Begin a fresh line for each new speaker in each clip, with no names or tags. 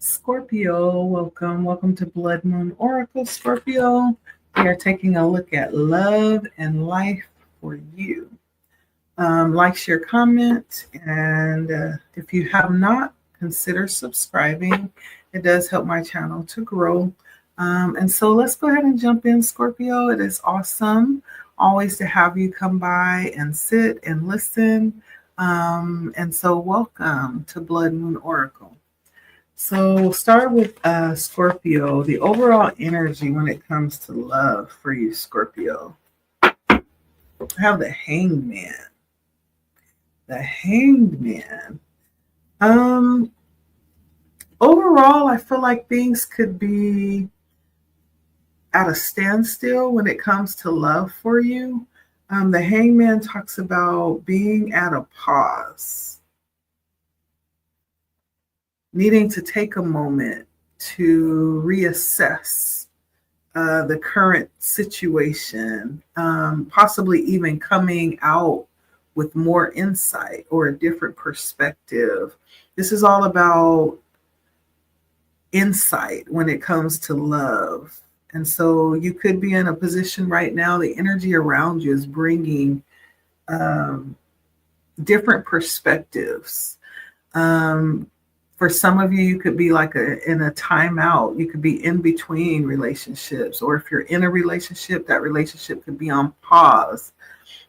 Scorpio, welcome to Blood Moon Oracle. Scorpio, we are taking a look at love and life for you. Like, share, comment, and if you have not, consider subscribing. It does help my channel to grow. And so let's go ahead and jump in, Scorpio. It is awesome always to have you come by and sit and listen. And so welcome to Blood Moon Oracle. So we'll start with Scorpio, the overall energy when it comes to love for you, Scorpio. I have the Hanged Man. The Hanged Man. Overall, I feel like things could be at a standstill when it comes to love for you. The Hanged Man talks about being at a pause, needing to take a moment to reassess the current situation, possibly even coming out with more insight or a different perspective. This is all about insight when it comes to love. And so you could be in a position right now, the energy around you is bringing different perspectives. For some of you, you could be like in a timeout. You could be in between relationships. Or if you're in a relationship, that relationship could be on pause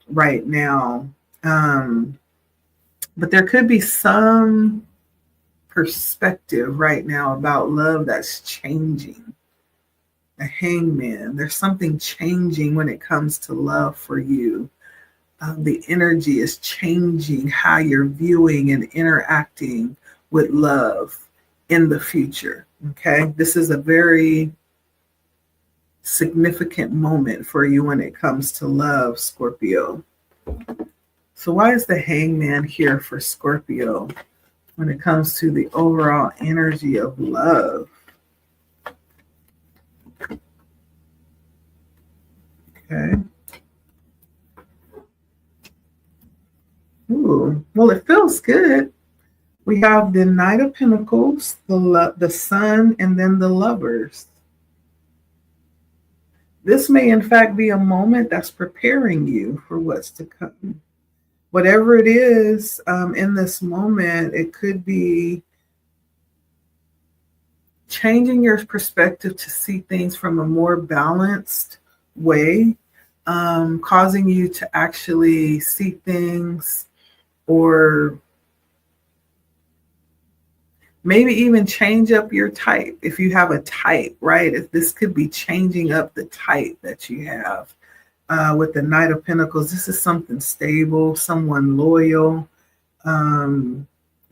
right now. But there could be some perspective right now about love that's changing. The Hangman, there's something changing when it comes to love for you. The energy is changing how you're viewing and interacting with love in the future. Okay, this is a very significant moment for you when it comes to love, Scorpio. So why is the Hangman here for Scorpio when it comes to the overall energy of love? Okay. Ooh, well, it feels good. We have the Knight of Pentacles, the Sun, and then the Lovers. This may, in fact, be a moment that's preparing you for what's to come. Whatever it is in this moment, it could be changing your perspective to see things from a more balanced way, causing you to actually see things, or maybe even change up your type. If you have a type, right? If this could be changing up the type that you have. With the Knight of Pentacles, this is something stable, someone loyal. The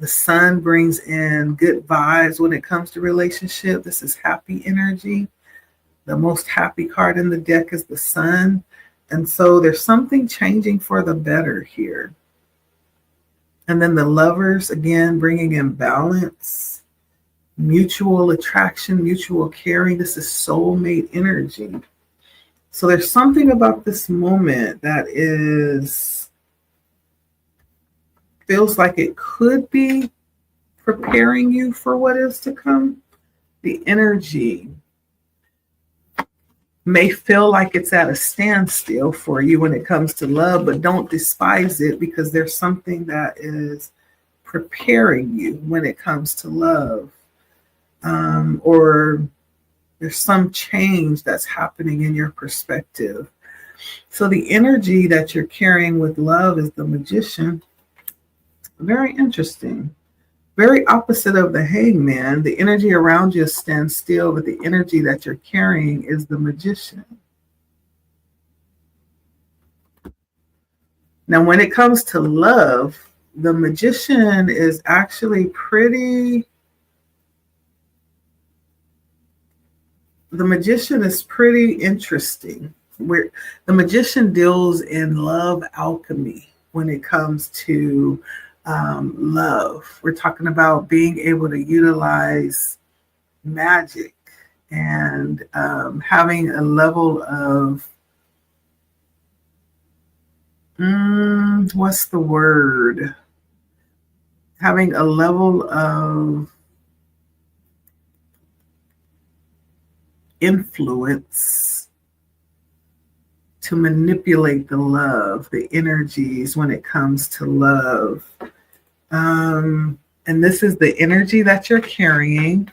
Sun brings in good vibes when it comes to relationship. This is happy energy. The most happy card in the deck is the Sun. And so there's something changing for the better here. And then the Lovers, again, bringing in balance, mutual attraction, mutual caring. This is soulmate energy. So there's something about this moment that feels like it could be preparing you for what is to come. The energy may feel like it's at a standstill for you when it comes to love, but don't despise it, because there's something that is preparing you when it comes to love. Or there's some change that's happening in your perspective. So the energy that you're carrying with love is the Magician. Very interesting. Very opposite of the Hangman. The energy around you stands still, but the energy that you're carrying is the Magician. Now, when it comes to love, the Magician is actually pretty... The Magician is pretty interesting. Where the Magician deals in love alchemy when it comes to love. We're talking about being able to utilize magic and having a level of what's the word? Having a level of influence to manipulate the love, the energies when it comes to love. And this is the energy that you're carrying.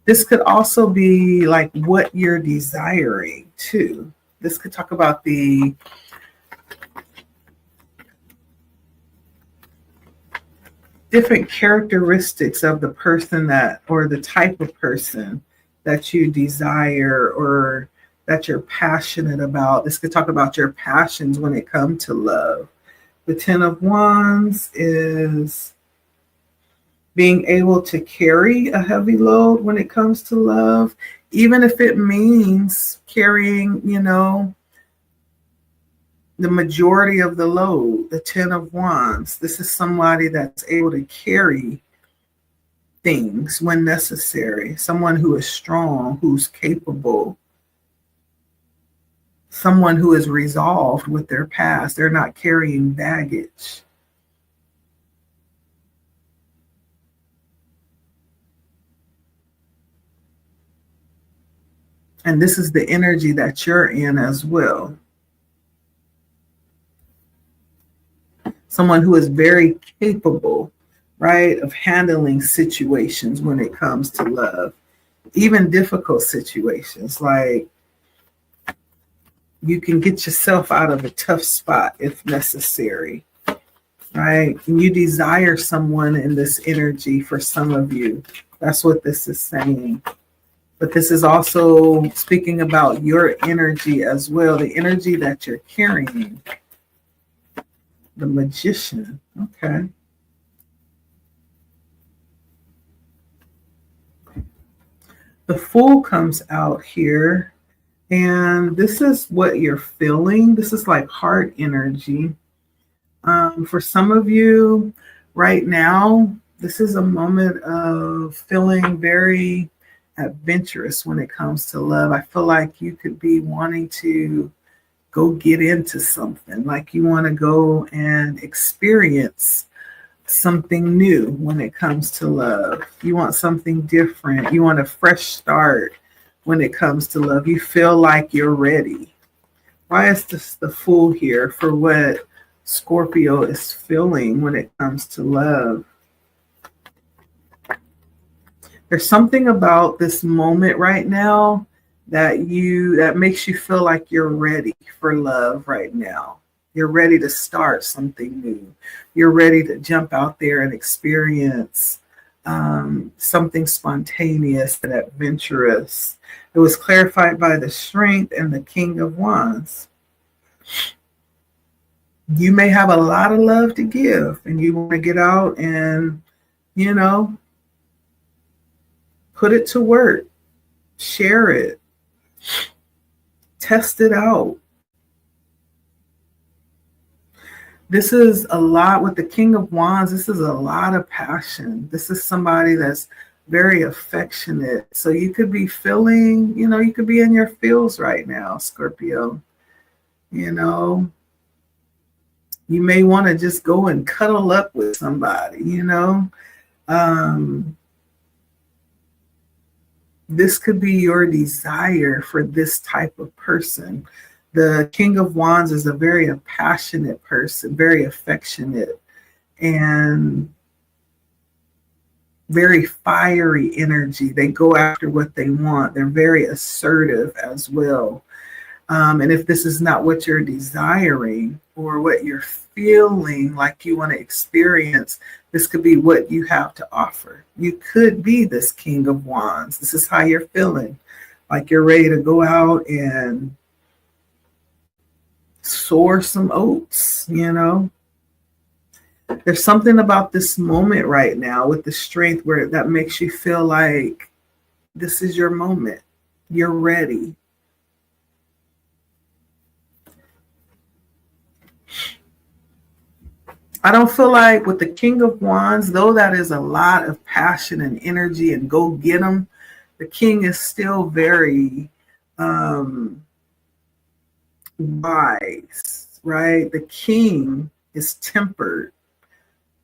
This could also be like what you're desiring too. This could talk about the different characteristics of the person that, or the type of person that you desire or that you're passionate about. This could talk about your passions when it comes to love. The Ten of Wands is being able to carry a heavy load when it comes to love, even if it means carrying, the majority of the load. The Ten of Wands. This is somebody that's able to carry things when necessary. Someone who is strong, who's capable. Someone who is resolved with their past. They're not carrying baggage. And this is the energy that you're in as well. Someone who is very capable, right, of handling situations when it comes to love. Even difficult situations, like you can get yourself out of a tough spot if necessary, right? And you desire someone in this energy for some of you. That's what this is saying. But this is also speaking about your energy as well, the energy that you're carrying. The Magician. Okay. The Fool comes out here, and this is what you're feeling. This is like heart energy. For some of you right now, this is a moment of feeling very adventurous when it comes to love. I feel like you could be wanting to go get into something, like you want to go and experience something new when it comes to love. You want something different. You want a fresh start when it comes to love. You feel like you're ready. Why is this the Fool here for what Scorpio is feeling when it comes to love? There's something about this moment right now that makes you feel like you're ready for love right now. You're ready to start something new. You're ready to jump out there and experience something spontaneous and adventurous. It was clarified by the Strength and the King of Wands. You may have a lot of love to give, and you want to get out and, put it to work, share it, test it out. This is a lot with the King of Wands. This is a lot of passion. This is somebody that's very affectionate. So you could be feeling, you could be in your feels right now, Scorpio. You may want to just go and cuddle up with somebody, This could be your desire for this type of person. The King of Wands is a very passionate person, very affectionate, and very fiery energy. They go after what they want. They're very assertive as well. And if this is not what you're desiring or what you're feeling like you want to experience, this could be what you have to offer. You could be this King of Wands. This is how you're feeling, like you're ready to go out and soar some oats, There's something about this moment right now with the Strength where that makes you feel like this is your moment. You're ready. I don't feel like with the King of Wands, though that is a lot of passion and energy and go get them, the King is still very wise, right? The King is tempered.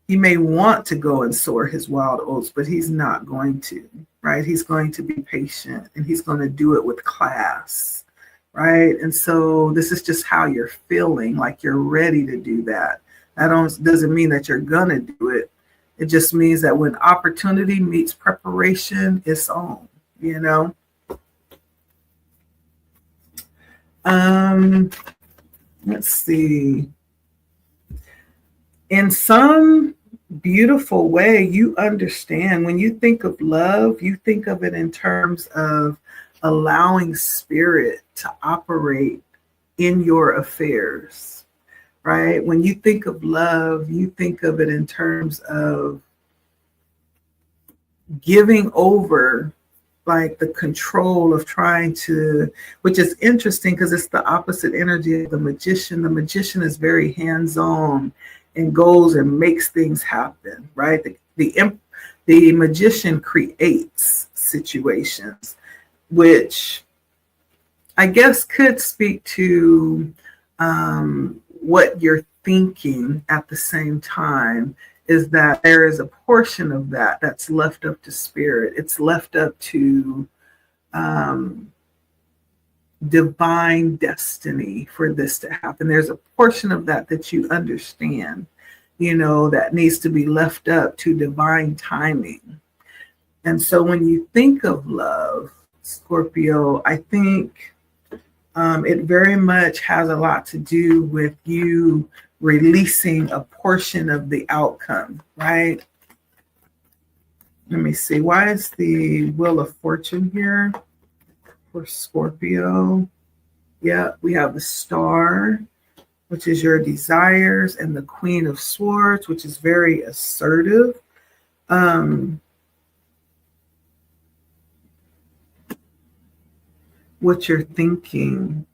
He may want to go and soar his wild oats, but he's not going to, right? He's going to be patient and he's going to do it with class, right? And so this is just how you're feeling, like you're ready to do that. That doesn't mean that you're going to do it. It just means that when opportunity meets preparation, it's on, you know? Let's see. In some beautiful way, you understand when you think of love, you think of it in terms of allowing spirit to operate in your affairs, right? When you think of love, you think of it in terms of giving over like the control of trying to, which is interesting because it's the opposite energy of the magician. The magician is very hands-on and goes and makes things happen, right? The magician creates situations, which I guess could speak to what you're thinking at the same time, is that there is a portion of that that's left up to spirit. It's left up to divine destiny for this to happen. There's a portion of that that you understand, you know, that needs to be left up to divine timing. And so when you think of love, Scorpio, I think it very much has a lot to do with you releasing a portion of the outcome, right? Let me see. Why is the Wheel of Fortune here for Scorpio? Yeah, we have the Star, which is your desires, and the Queen of Swords, which is very assertive. What you're thinking.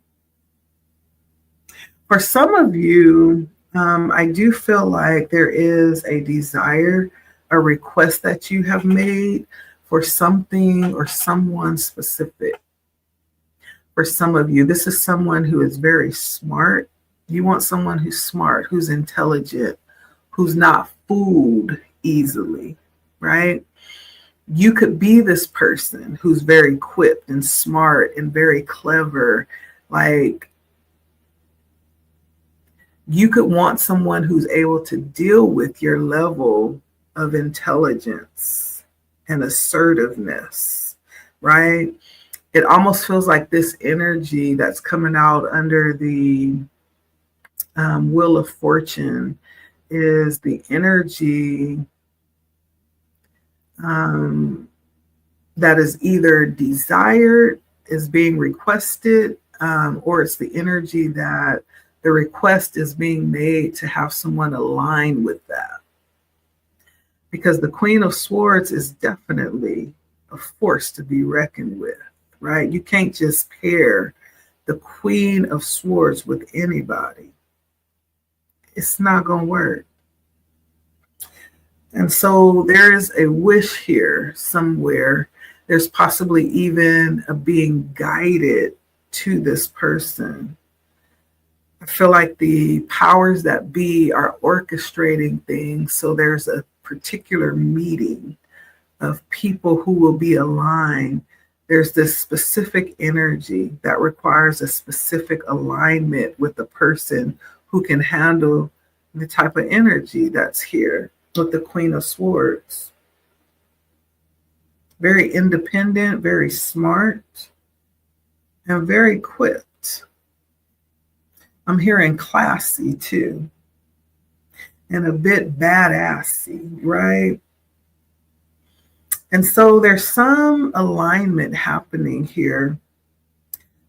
For some of you, I do feel like there is a desire, a request that you have made for something or someone specific. For some of you, this is someone who is very smart. You want someone who's smart, who's intelligent, who's not fooled easily, right? You could be this person who's very equipped and smart and very clever. Like, you could want someone who's able to deal with your level of intelligence and assertiveness, right? It almost feels like this energy that's coming out under the Wheel of Fortune is the energy that is either desired, is being requested, or it's the energy that the request is being made to have someone align with that. Because the Queen of Swords is definitely a force to be reckoned with, right? You can't just pair the Queen of Swords with anybody. It's not going to work. And so there is a wish here somewhere. There's possibly even a being guided to this person. I feel like the powers that be are orchestrating things. So there's a particular meeting of people who will be aligned. There's this specific energy that requires a specific alignment with the person who can handle the type of energy that's here with the Queen of Swords. Very independent, very smart, and very equipped. I'm hearing classy too, and a bit badassy, right? And so there's some alignment happening here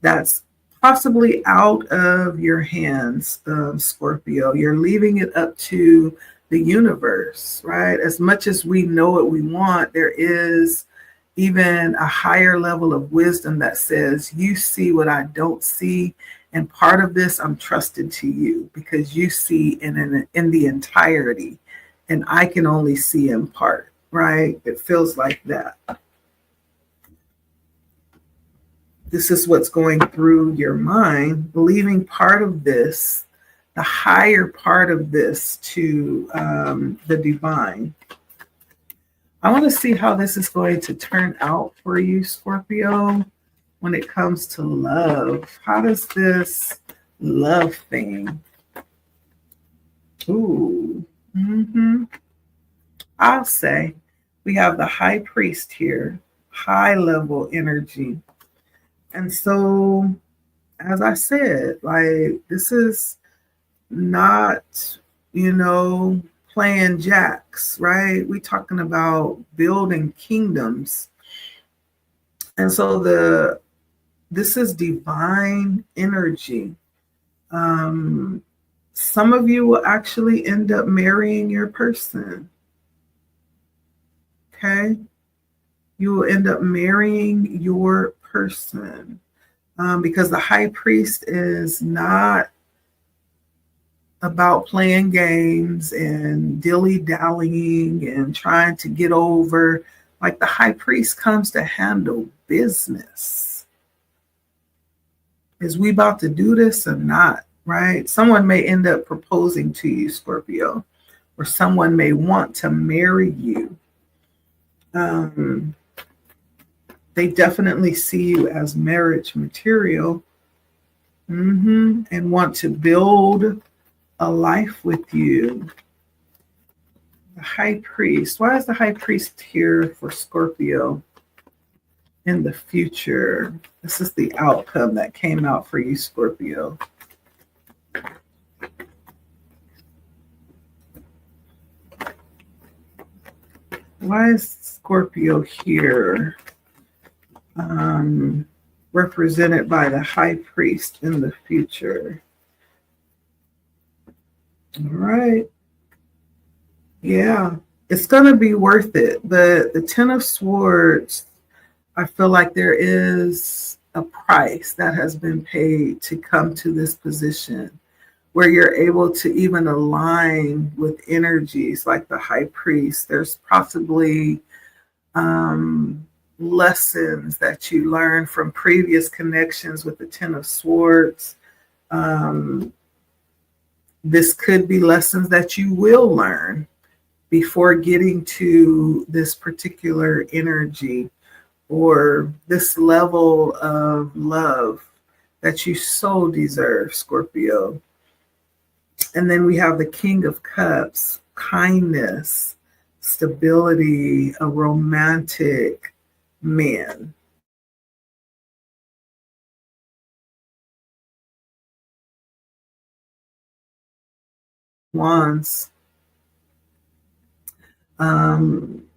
that's possibly out of your hands, Scorpio. You're leaving it up to the universe, right? As much as we know what we want, there is even a higher level of wisdom that says, you see what I don't see. And part of this, I'm trusted to you because you see in the entirety, and I can only see in part, right? It feels like that. This is what's going through your mind, believing part of this the higher part of this to the divine. I want to see how this is going to turn out for you, Scorpio, when it comes to love. How does this love thing? Ooh. I'll say we have the high priest here, high level energy. And so, as I said, like, this is not, playing jacks, right? We talking about building kingdoms. And so this is divine energy. Some of you will actually end up marrying your person. Okay? You will end up marrying your person because the high priest is not about playing games and dilly-dallying and trying to get over. Like, the high priest comes to handle business. Is we about to do this or not, right? Someone may end up proposing to you, Scorpio, or someone may want to marry you. They definitely see you as marriage material, and want to build a life with you. The high priest. Why is the high priest here for Scorpio in the future? This is the outcome that came out for you, Scorpio. Why is Scorpio here? Represented by the high priest in the future. All right. Yeah, it's going to be worth it. The Ten of Swords, I feel like there is a price that has been paid to come to this position where you're able to even align with energies like the high priest. There's possibly lessons that you learn from previous connections with the Ten of Swords. This could be lessons that you will learn before getting to this particular energy or this level of love that you so deserve, Scorpio. And then we have the King of Cups, kindness, stability, a romantic man. Wands. And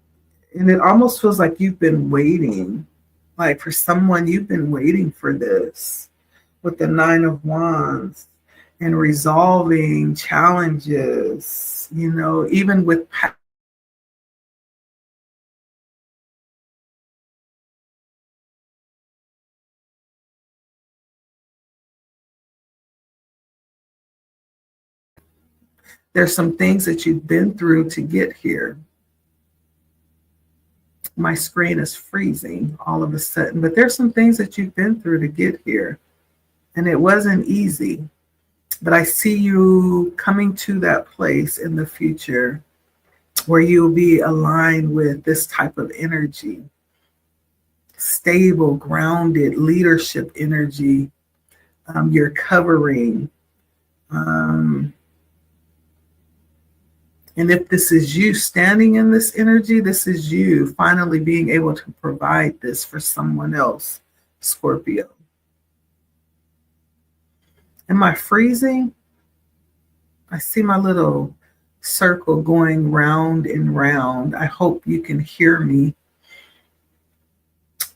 it almost feels like you've been waiting, like for someone, you've been waiting for this with the Nine of Wands and resolving challenges, even with there's some things that you've been through to get here. My screen is freezing all of a sudden, but there's some things that you've been through to get here. And it wasn't easy, but I see you coming to that place in the future where you'll be aligned with this type of energy, stable, grounded leadership energy. You're covering. And if this is you standing in this energy, this is you finally being able to provide this for someone else, Scorpio. Am I freezing? I see my little circle going round and round. I hope you can hear me.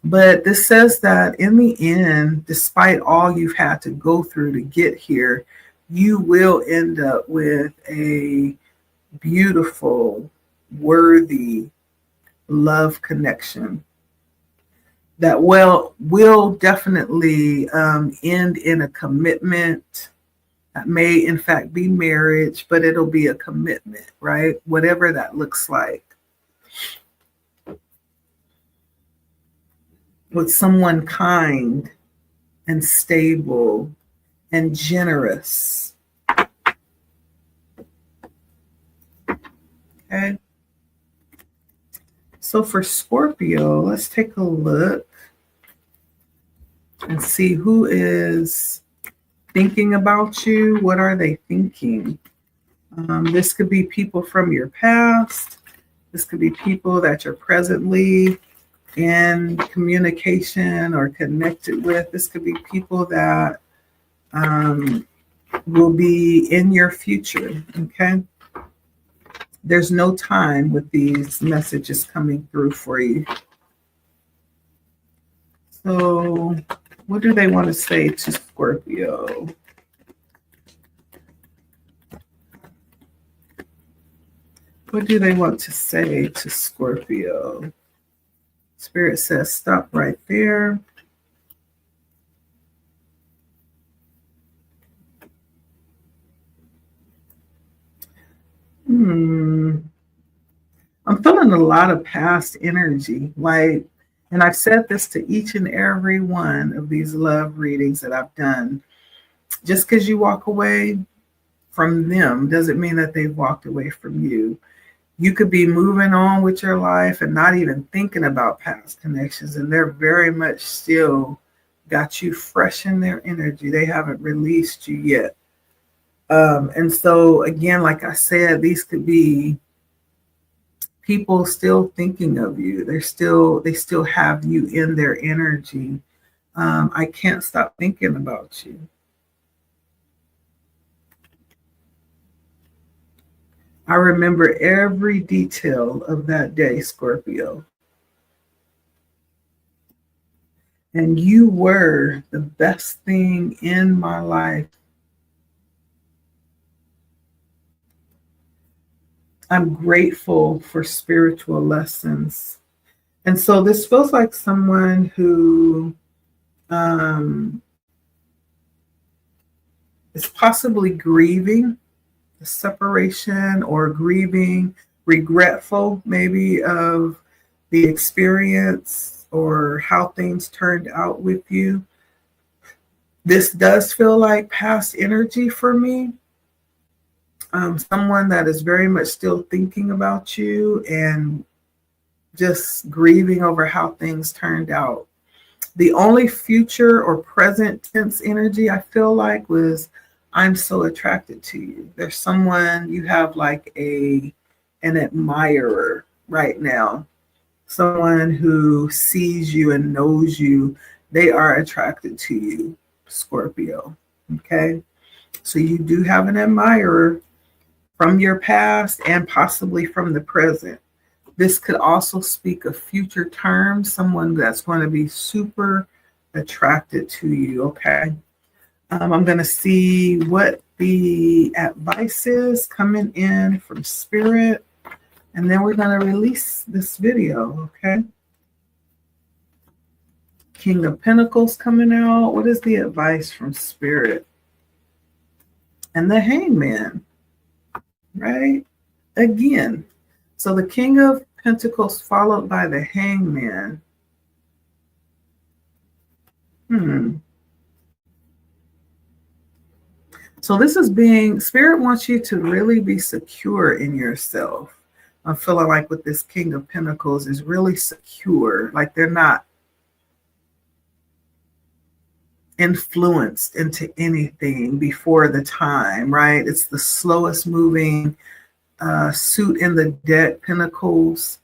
But this says that in the end, despite all you've had to go through to get here, you will end up with a beautiful, worthy love connection that will definitely end in a commitment. That may in fact be marriage, but it'll be a commitment, right? Whatever that looks like. With someone kind and stable and generous. Okay. So for Scorpio, let's take a look and see who is thinking about you. What are they thinking? This could be people from your past. This could be people that you're presently in communication or connected with. This could be people that will be in your future. Okay. There's no time with these messages coming through for you. So, what do they want to say to Scorpio? What do they want to say to Scorpio? Spirit says, stop right there. I'm feeling a lot of past energy. And I've said this to each and every one of these love readings that I've done. Just because you walk away from them doesn't mean that they've walked away from you. You could be moving on with your life and not even thinking about past connections, and they're very much still got you fresh in their energy. They haven't released you yet. And so, again, like I said, these could be people still thinking of you. They still have you in their energy. I can't stop thinking about you. I remember every detail of that day, Scorpio. And you were the best thing in my life. I'm grateful for spiritual lessons. And so this feels like someone who is possibly grieving the separation or grieving, regretful maybe of the experience or how things turned out with you. This does feel like past energy for me. Someone that is very much still thinking about you and just grieving over how things turned out. The only future or present tense energy I feel like was, I'm so attracted to you. There's someone you have like an admirer right now, someone who sees you and knows you. They are attracted to you, Scorpio. Okay. So you do have an admirer from your past and possibly from the present. This could also speak of future terms, someone that's going to be super attracted to you. Okay. I'm going to see what the advice is coming in from Spirit, and then we're going to release this video. Okay. King of Pentacles coming out. What is the advice from Spirit? And the Hangman. Right? Again. So the King of Pentacles followed by the Hangman. So this is Spirit wants you to really be secure in yourself. I'm feeling like with this King of Pentacles is really secure. Like they're not influenced into anything before the time, right? It's the slowest moving suit in the deck, Pentacles,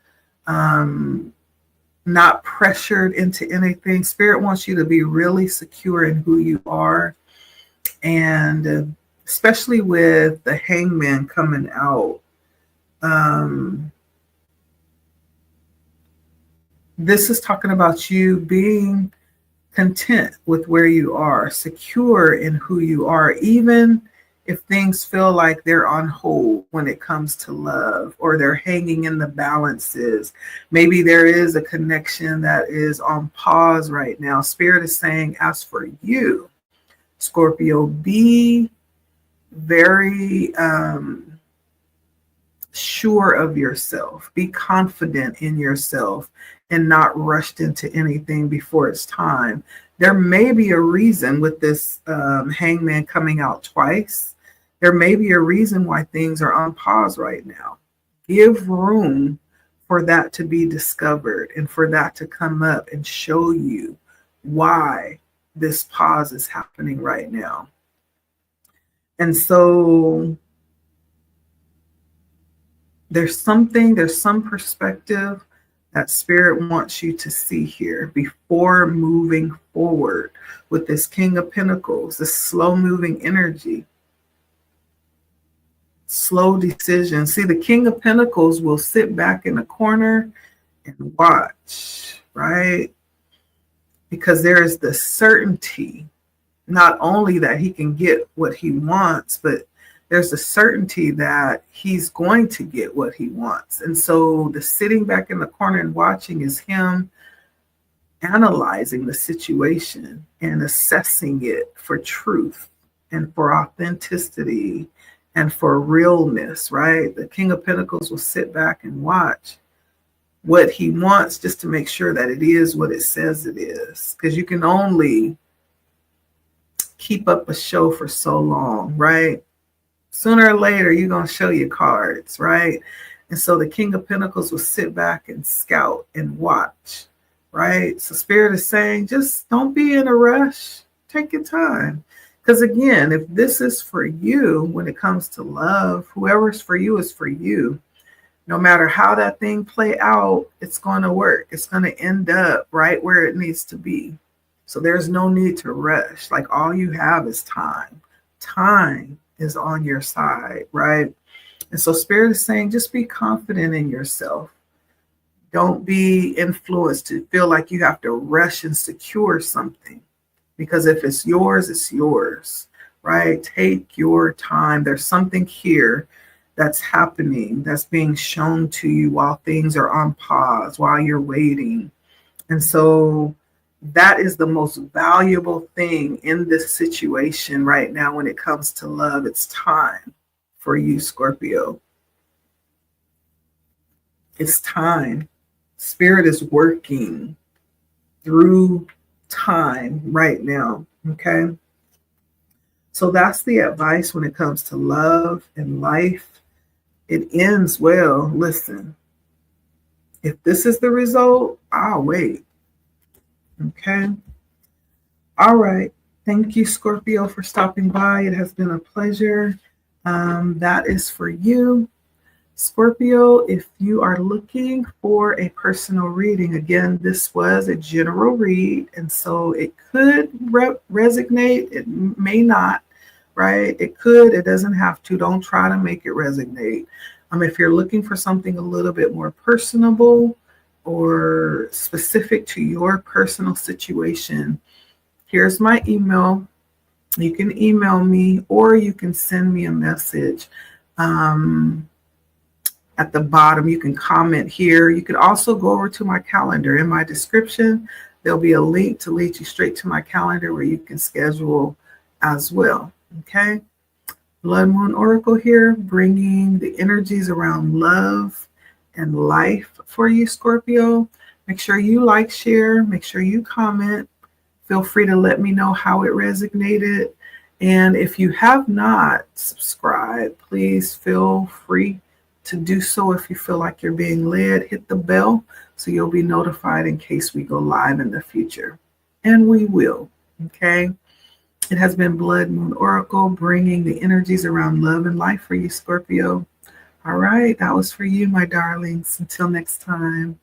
not pressured into anything. Spirit wants you to be really secure in who you are. And especially with the Hangman coming out, this is talking about you being content with where you are, secure in who you are, even if things feel like they're on hold when it comes to love, or they're hanging in the balances. Maybe there is a connection that is on pause right now. Spirit is saying, as for you, Scorpio, be very sure of yourself. Be confident in yourself and not rushed into anything before it's time. There may be a reason with this Hangman coming out twice. There may be a reason why things are on pause right now. Give room for that to be discovered and for that to come up and show you why this pause is happening right now. And so there's some perspective that Spirit wants you to see here before moving forward with this King of Pentacles, this slow moving energy, slow decision. See, the King of Pentacles will sit back in the corner and watch, right? Because there is the certainty, not only that he can get what he wants, but there's a certainty that he's going to get what he wants. And so the sitting back in the corner and watching is him analyzing the situation and assessing it for truth and for authenticity and for realness, right? The King of Pentacles will sit back and watch what he wants just to make sure that it is what it says it is. Because you can only keep up a show for so long, right? Sooner or later, you're going to show your cards, right? And so the King of Pentacles will sit back and scout and watch, right? So Spirit is saying, just don't be in a rush. Take your time. Because again, if this is for you, when it comes to love, whoever's for you is for you. No matter how that thing play out, it's going to work. It's going to end up right where it needs to be. So there's no need to rush. Like all you have is time. Time is on your side, right? And so Spirit is saying, just be confident in yourself. Don't be influenced to feel like you have to rush and secure something. Because if it's yours, right? Take your time. There's something here that's happening, that's being shown to you while things are on pause, while you're waiting. And so that is the most valuable thing in this situation right now when it comes to love. It's time for you, Scorpio. It's time. Spirit is working through time right now, okay? So that's the advice when it comes to love and life. It ends well. Listen, if this is the result, I'll wait. Okay. All right. Thank you, Scorpio, for stopping by. It has been a pleasure. That is for you. Scorpio, if you are looking for a personal reading, again, this was a general read, and so it could resonate. It may not. Right? It could, it doesn't have to. Don't try to make it resonate. If you're looking for something a little bit more personable or specific to your personal situation, here's my email. You can email me or you can send me a message. At the bottom, you can comment here. You can also go over to my calendar. In my description, there'll be a link to lead you straight to my calendar where you can schedule as well. Okay, Blood Moon Oracle here, bringing the energies around love and life for you, Scorpio. Make sure you like, share, make sure you comment. Feel free to let me know how it resonated. And if you have not subscribed, please feel free to do so if you feel like you're being led. Hit the bell so you'll be notified in case we go live in the future. And we will, okay? It has been Blood Moon Oracle, bringing the energies around love and life for you, Scorpio. All right, that was for you, my darlings. Until next time.